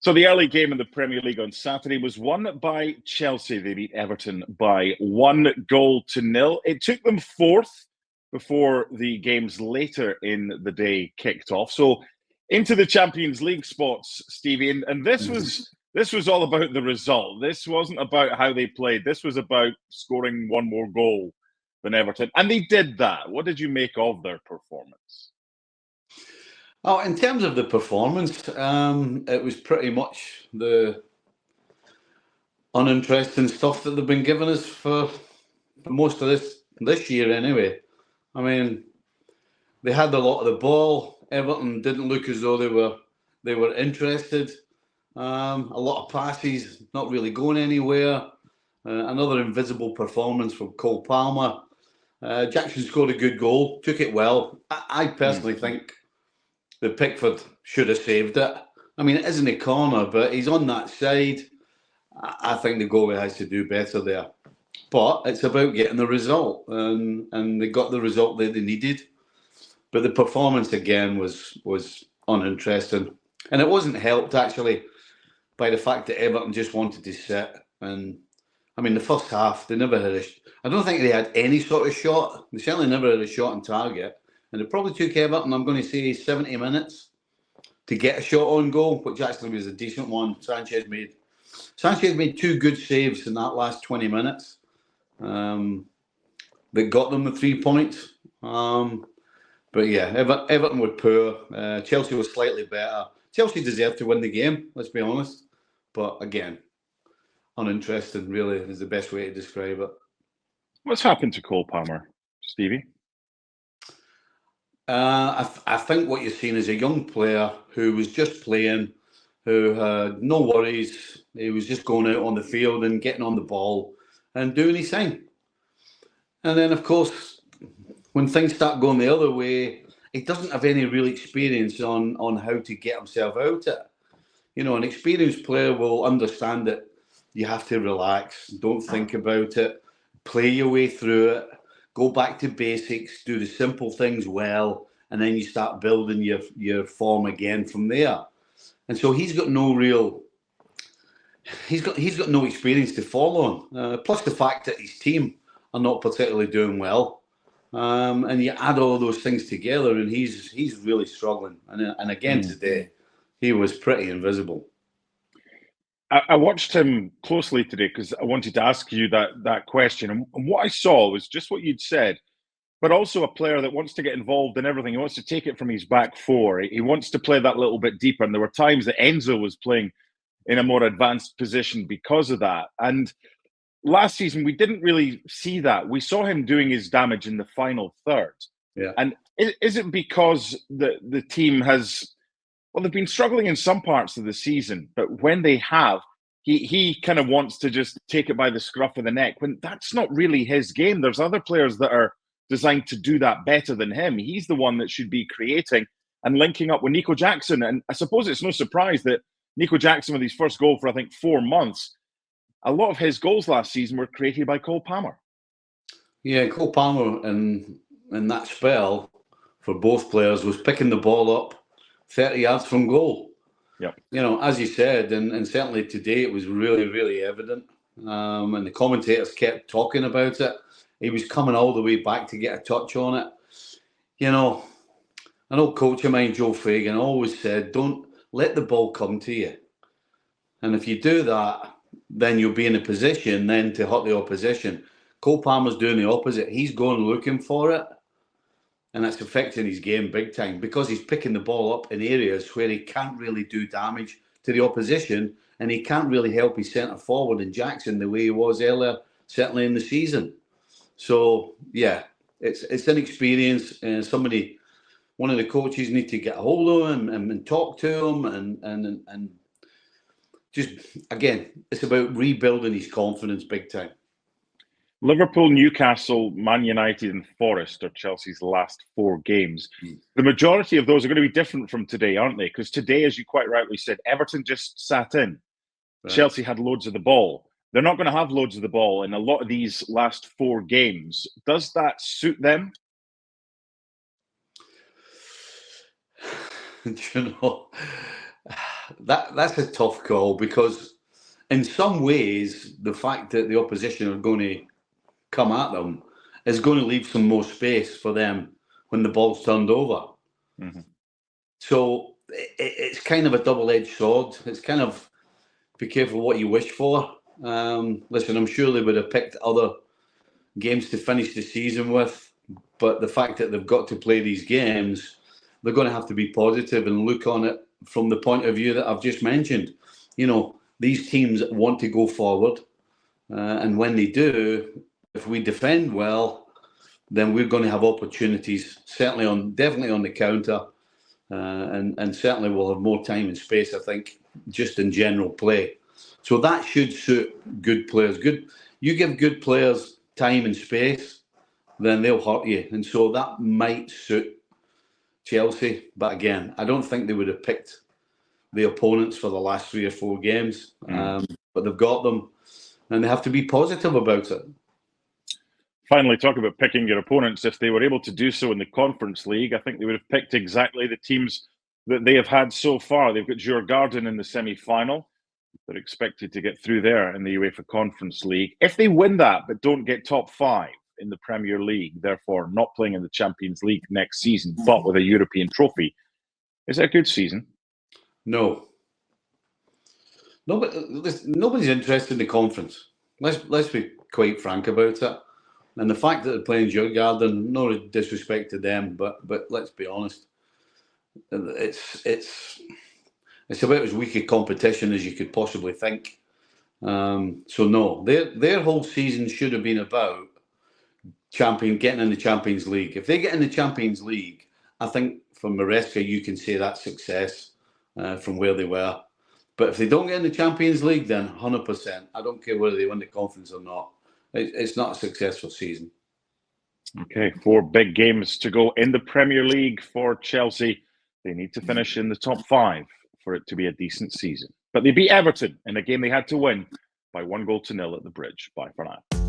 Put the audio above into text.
So the early game in the Premier League on Saturday was won by Chelsea. They beat Everton by 1-0. It took them fourth before the games later in the day kicked off. So into the Champions League spots, Stevie, and this was all about the result. This wasn't about how they played. This was about scoring one more goal than Everton, and they did that. What did you make of their performance? Oh, in terms of the performance, it was pretty much the uninteresting stuff that they've been giving us for most of this year anyway. I mean, they had a lot of the ball. Everton didn't look as though they were interested. A lot of passes, not really going anywhere. Another invisible performance from Cole Palmer. Jackson scored a good goal, took it well. I personally think that Pickford should have saved it. I mean, it isn't a corner, but he's on that side. I think the goalie has to do better there. But it's about getting the result, and they got the result that they needed. But the performance, again, was uninteresting. And it wasn't helped, actually, by the fact that Everton just wanted to sit. And, I mean, the first half, they never had I don't think they had any sort of shot. They certainly never had a shot on target. And it probably took Everton, I'm going to say, 70 minutes to get a shot on goal, which actually was a decent one. Sanchez made 2 good saves in that last 20 minutes that got them the 3 points. But yeah, Everton were poor. Chelsea was slightly better. Chelsea deserved to win the game, let's be honest. But again, uninteresting, really, is the best way to describe it. What's happened to Cole Palmer, Stevie? I think what you're seeing is a young player who was just playing, who had no worries. He was just going out on the field and getting on the ball and doing his thing. And then, of course, when things start going the other way, he doesn't have any real experience on how to get himself out of it. You know, an experienced player will understand that you have to relax, don't think about it, play your way through it, go back to basics, do the simple things well, and then you start building your form again from there. And so he's got no experience to follow on. Plus the fact that his team are not particularly doing well, and you add all those things together, and he's really struggling. And again today, he was pretty invisible. I watched him closely today because I wanted to ask you that question. And what I saw was just what you'd said, but also a player that wants to get involved in everything. He wants to take it from his back four. He wants to play that little bit deeper. And there were times that Enzo was playing in a more advanced position because of that. And last season, we didn't really see that. We saw him doing his damage in the final third. Yeah. And is it because the team has... Well, they've been struggling in some parts of the season, but when they have, he kind of wants to just take it by the scruff of the neck, when that's not really his game. There's other players that are designed to do that better than him. He's the one that should be creating and linking up with Nicol Jackson. And I suppose it's no surprise that Nicol Jackson, with his first goal for, I think, 4 months, a lot of his goals last season were created by Cole Palmer. Yeah, Cole Palmer in that spell for both players was picking the ball up 30 yards from goal. Yep. You know, as you said, and certainly today it was really, really evident. And the commentators kept talking about it. He was coming all the way back to get a touch on it. You know, an old coach of mine, Joe Fagan, always said, don't let the ball come to you. And if you do that, then you'll be in a position then to hurt the opposition. Cole Palmer's doing the opposite. He's going looking for it. And that's affecting his game big time because he's picking the ball up in areas where he can't really do damage to the opposition, and he can't really help his centre forward in Jackson the way he was earlier, certainly in the season. So yeah, it's an experience. One of the coaches need to get a hold of him and talk to him, and just again, it's about rebuilding his confidence big time. Liverpool, Newcastle, Man United and Forest are Chelsea's last 4 games. The majority of those are going to be different from today, aren't they? Because today, as you quite rightly said, Everton just sat in. Right. Chelsea had loads of the ball. They're not going to have loads of the ball in a lot of these last 4 games. Does that suit them? You know, That's a tough call because in some ways the fact that the opposition are going to come at them is going to leave some more space for them when the ball's turned over. Mm-hmm. So it's kind of a double-edged sword. It's kind of be careful what you wish for. Listen, I'm sure they would have picked other games to finish the season with, but the fact that they've got to play these games, they're going to have to be positive and look on it from the point of view that I've just mentioned. You know, these teams want to go forward, and when they do, if we defend well, then we're going to have opportunities, definitely on the counter, and certainly we'll have more time and space, I think, just in general play. So that should suit good players. You give good players time and space, then they'll hurt you. And so that might suit Chelsea. But again, I don't think they would have picked the opponents for the last 3 or 4 games. But they've got them, and they have to be positive about it. Finally, talk about picking your opponents. If they were able to do so in the Conference League, I think they would have picked exactly the teams that they have had so far. They've got Djurgården in the semi-final. They're expected to get through there in the UEFA Conference League. If they win that but don't get top 5 in the Premier League, therefore not playing in the Champions League next season, but with a European trophy, is that a good season? No. Nobody's interested in the conference. Let's be quite frank about it. And the fact that they're playing Djurgården, no disrespect to them, but let's be honest, it's about as weak a competition as you could possibly think. So no, their whole season should have been about getting in the Champions League. If they get in the Champions League, I think for Maresca you can say that's success from where they were. But if they don't get in the Champions League, then 100%. I don't care whether they win the conference or not. It's not a successful season. Okay, 4 big games to go in the Premier League for Chelsea. They need to finish in the top 5 for it to be a decent season. But they beat Everton in a game they had to win by 1-0 at the Bridge. Bye for now.